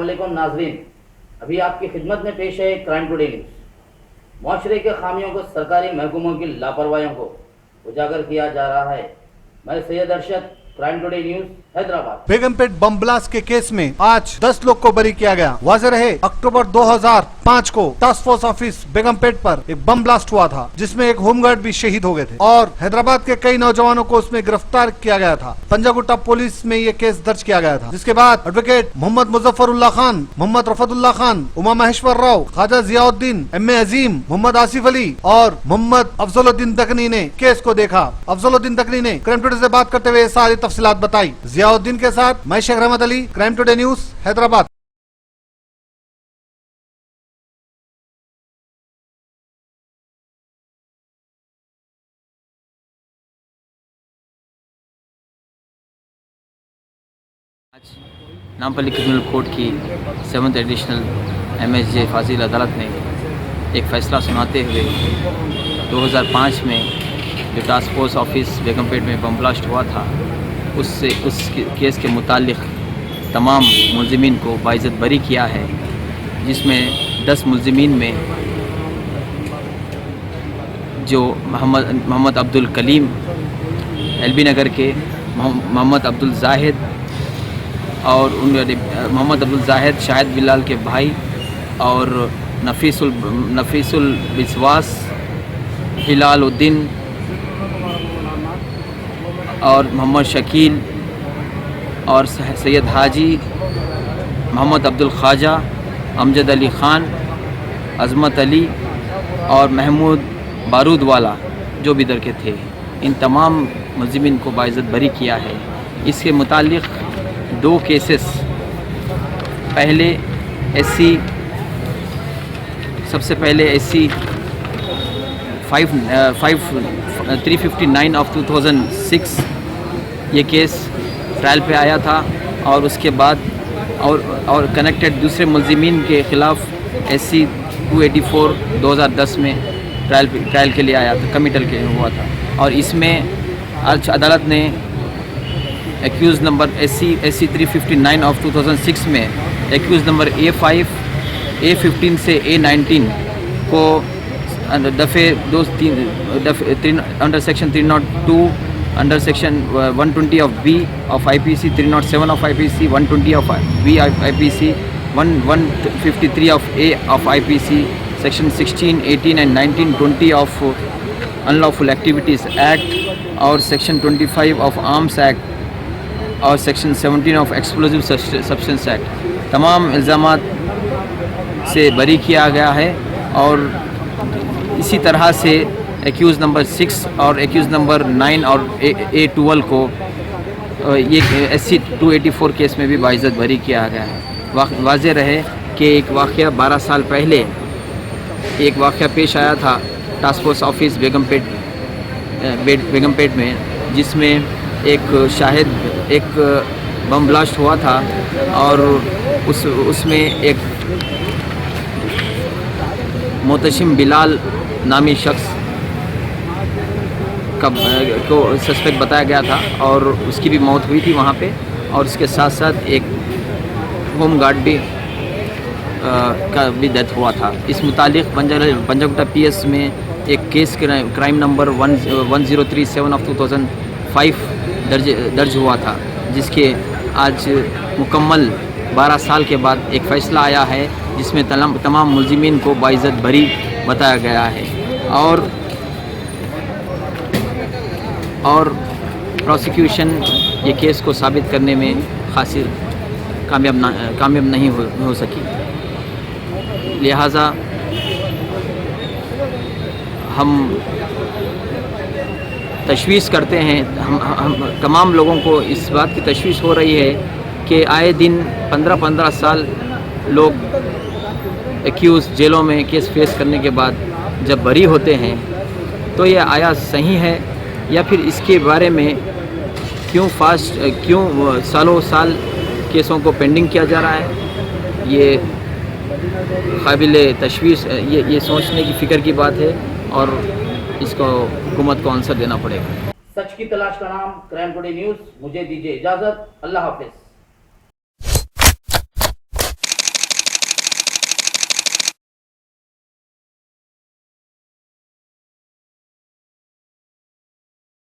अस्सलामुअलैकुम नाजरीन, अभी आपकी खिदमत में पेश है क्राइम टुडे न्यूज़। माशरे के खामियों को, सरकारी महकमों की लापरवाहियों को उजागर किया जा रहा है। मैं Syed Arshad, crime today news, Hyderabad. Begumpet bomb blast के केस में आज 10 लोग को बरी किया गया। वाज़ेह रहे, अक्टूबर 2005 को टास्क फोर्स ऑफिस बेगमपेट पर एक बम ब्लास्ट हुआ था, जिसमें एक होमगार्ड भी शहीद हो गए थे और हैदराबाद के कई नौजवानों को उसमें गिरफ्तार किया गया था। पंजागुट्टा पुलिस में ये केस दर्ज किया गया था, जिसके बाद advocate Mohammad Muzaffarullah Khan, Mohammad Rafatullah Khan, Uma Maheshwar Rao, Khwaja Ziauddin, M A Azeem, Mohammad Asif Ali और मोहम्मद अफजलुद्दीन दकनी ने केस को देखा। अफजलुद्दीन दकनी ने क्राइम टुडे से बात करते हुए सारी तफसीलात बताई। जियाउद्दीन के साथ मैं शेख रहमत Ali, crime today news, Hyderabad. आज नामपल्ली क्रिमिनल कोर्ट की 7th एडिशनल MSJ फाजिल अदालत ने एक फ़ैसला सुनाते हुए 2005 में जो टास्क फोर्स ऑफिस बेगमपेट में बम ब्लास्ट हुआ था, उस केस के मुतालिक तमाम मुल्ज़िमीन को बाइज़्ज़त बरी किया है, जिसमें 10 मुल्ज़िमीन में जो मोहम्मद अब्दुल कलीम LB नगर के, मोहम्मद अब्दुल जाहिद और मोहम्मद अब्दुल जाहिद शाहिद बिलाल के भाई, और नफीसुल बिस्वास, हिलालुद्दीन और मोहम्मद शकील और सैयद हाजी, मोहम्मद अब्दुल ख्वाजा, अमजद अली ख़ान, अज़मत अली और महमूद बारूद वाला जो भी दर के थे, इन तमाम मुल्ज़िमीन को बाइज़्ज़त बरी किया है। इसके मुतालिक 2 केसेस, पहले SC, सबसे पहले SC 359 ऑफ 2006 ये केस ट्रायल पे आया था, और उसके बाद और कनेक्टेड दूसरे मुल्ज़िमीन के ख़िलाफ़ SC 284 2010 में ट्रायल के लिए आया था, कमिटल के हुआ था। और इसमें आज अदालत ने एक्यूज़ नंबर SC 359 ऑफ 2006 में एक्यूज़ नंबर A5, A15 से A19 को दफ़े under section 302, under section 120 of B of IPC, 307 of IPC, 120 of B IPC, 153 of A of IPC, section 16, 18 and 19, 20 of unlawful activities act और section 25 of arms act और section 17 of explosive substance act तमाम इल्ज़ामात से बरी किया गया है। और इसी तरह से एक्यूज़ नंबर 6 और एक्यूज़ नंबर 9 और A12 को ये SC 284 केस में भी बाइज़्ज़त बरी किया गया है। वाज़ेह रहे कि एक वाक़या 12 साल पहले एक वाक़या पेश आया था टास्क फोर्स ऑफिस बेगमपेट में, जिसमें एक बम ब्लास्ट हुआ था, और उसमें एक मोतशिम बिलाल नामी शख्स को सस्पेक्ट बताया गया था, और उसकी भी मौत हुई थी वहाँ पे, और उसके साथ साथ एक होम गार्ड भी का भी डेथ हुआ था। इस मुतालिक पंजागुट्टा PS में एक केस क्राइम नंबर 1037 ऑफ 2005 दर्ज हुआ था, जिसके आज मुकम्मल 12 साल के बाद एक फ़ैसला आया है, जिसमें तमाम मुल्ज़िमीन को बाइज़्ज़त बरी बताया गया है। और प्रोसिक्यूशन ये केस को साबित करने में खासी कामयाब नहीं हो सकी। लिहाजा हम तशवीश करते हैं, हम तमाम लोगों को इस बात की तशवीश हो रही है कि आए दिन 15-15 साल लोग एक्यूज़ जेलों में केस फेस करने के बाद जब बरी होते हैं, तो ये आया सही है, या फिर इसके बारे में क्यों सालों साल केसों को पेंडिंग किया जा रहा है, ये काबिल तशवीश, ये सोचने की फ़िक्र की बात है, और इसको हुकूमत को आंसर देना पड़ेगा। सच की तलाश का नाम क्राइम टुडे न्यूज़। मुझे दीजिए इजाज़त। अल्लाह हाफ़िज़।